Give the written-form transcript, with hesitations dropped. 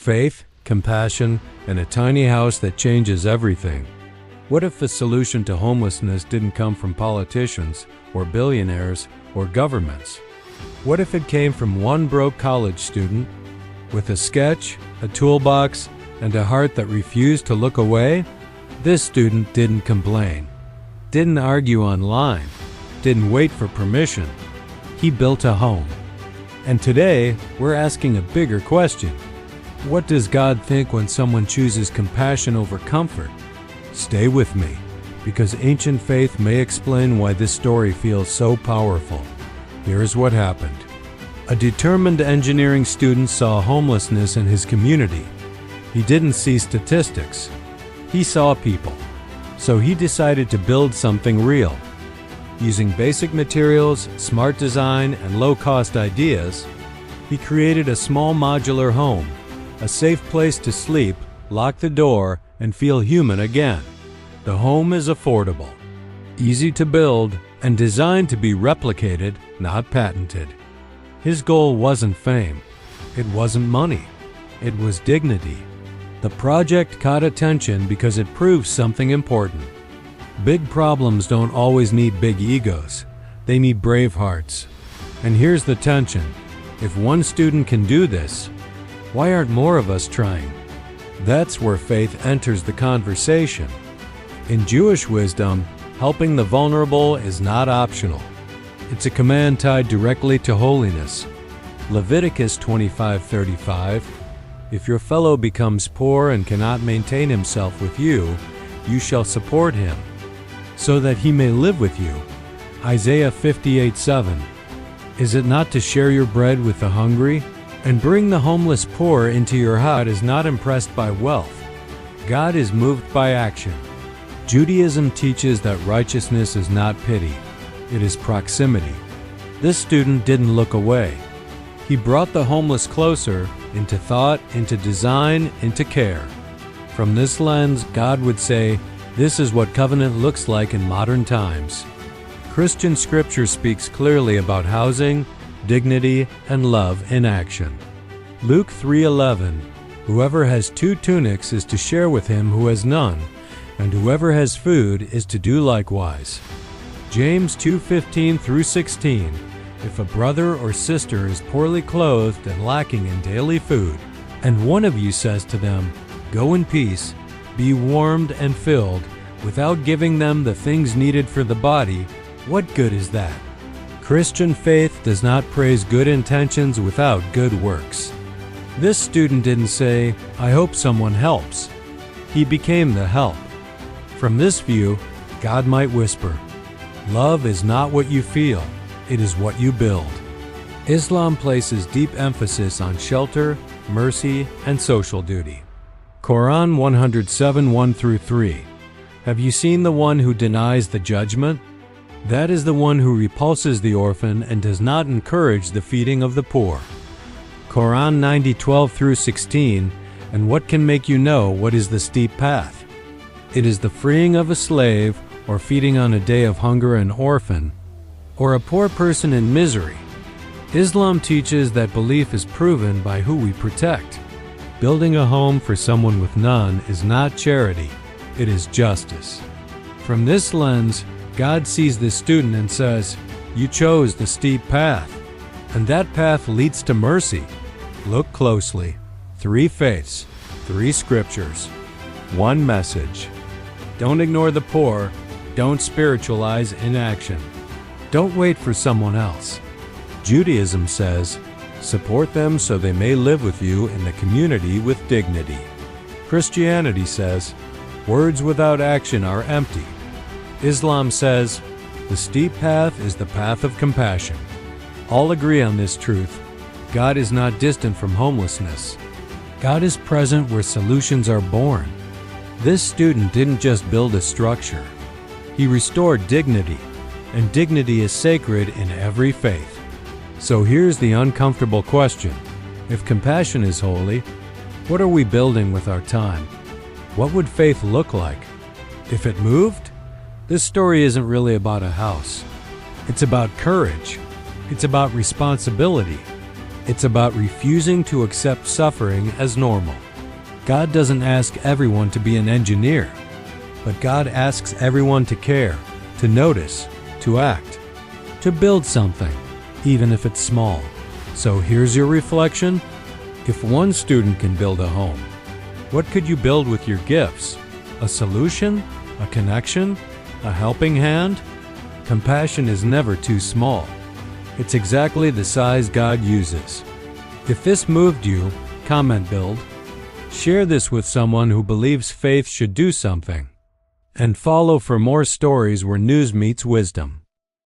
faith, compassion, and a tiny house that changes everything. What if the solution to homelessness didn't come from politicians or billionaires or governments? What if it came from one broke college student with a sketch, a toolbox, and a heart that refused to look away? This student didn't complain, didn't argue online, didn't wait for permission. He built a home. And today, we're asking a bigger question. What does God think when someone chooses compassion over comfort? Stay with me, because ancient faith may explain why this story feels so powerful. Here's what happened. A determined engineering student saw homelessness in his community. He didn't see statistics. He saw people. So he decided to build something real. Using basic materials, smart design, and low-cost ideas, he created a small modular home, a safe place to sleep, lock the door, and feel human again. The home is affordable, easy to build, and designed to be replicated, not patented. His goal wasn't fame. It wasn't money. It was dignity. The project caught attention because it proved something important. Big problems don't always need big egos. They need brave hearts. And here's the tension. If one student can do this, why aren't more of us trying? That's where faith enters the conversation. In Jewish wisdom, helping the vulnerable is not optional. It's a command tied directly to holiness. Leviticus 25:35, if your fellow becomes poor and cannot maintain himself with you, you shall support him, so that he may live with you. Isaiah 58:7, is it not to share your bread with the hungry? And bring the homeless poor into your house. God is not impressed by wealth. God is moved by action. Judaism teaches that righteousness is not pity. It is proximity. This student didn't look away. He brought the homeless closer, into thought, into design, into care. From this lens, God would say, this is what covenant looks like in modern times. Christian scripture speaks clearly about housing, dignity, and love in action. Luke 3:11, whoever has 2 tunics is to share with him who has none, and whoever has food is to do likewise. James 2:15-16, if a brother or sister is poorly clothed and lacking in daily food, and one of you says to them, go in peace, be warmed and filled, without giving them the things needed for the body, what good is that? Christian faith does not praise good intentions without good works. This student didn't say, I hope someone helps. He became the help. From this view, God might whisper, love is not what you feel, it is what you build. Islam places deep emphasis on shelter, mercy, and social duty. Quran 107:1-3. Have you seen the one who denies the judgment? That is the one who repulses the orphan and does not encourage the feeding of the poor. Quran 90:12-16, and what can make you know what is the steep path? It is the freeing of a slave, or feeding on a day of hunger an orphan, or a poor person in misery. Islam teaches that belief is proven by who we protect. Building a home for someone with none is not charity, it is justice. From this lens, God sees this student and says, you chose the steep path, and that path leads to mercy. Look closely. 3 faiths, 3 scriptures, 1 message. Don't ignore the poor. Don't spiritualize inaction. Don't wait for someone else. Judaism says, support them so they may live with you in the community with dignity. Christianity says, words without action are empty. Islam says, the steep path is the path of compassion. All agree on this truth. God is not distant from homelessness. God is present where solutions are born. This student didn't just build a structure. He restored dignity, and dignity is sacred in every faith. So here's the uncomfortable question. If compassion is holy, what are we building with our time? What would faith look like? If it moved? This story isn't really about a house. It's about courage. It's about responsibility. It's about refusing to accept suffering as normal. God doesn't ask everyone to be an engineer, but God asks everyone to care, to notice, to act, to build something, even if it's small. So here's your reflection. If one student can build a home, what could you build with your gifts? A solution? A connection? A helping hand? Compassion is never too small. It's exactly the size God uses. If this moved you, comment build. Share this with someone who believes faith should do something. And follow for more stories where news meets wisdom.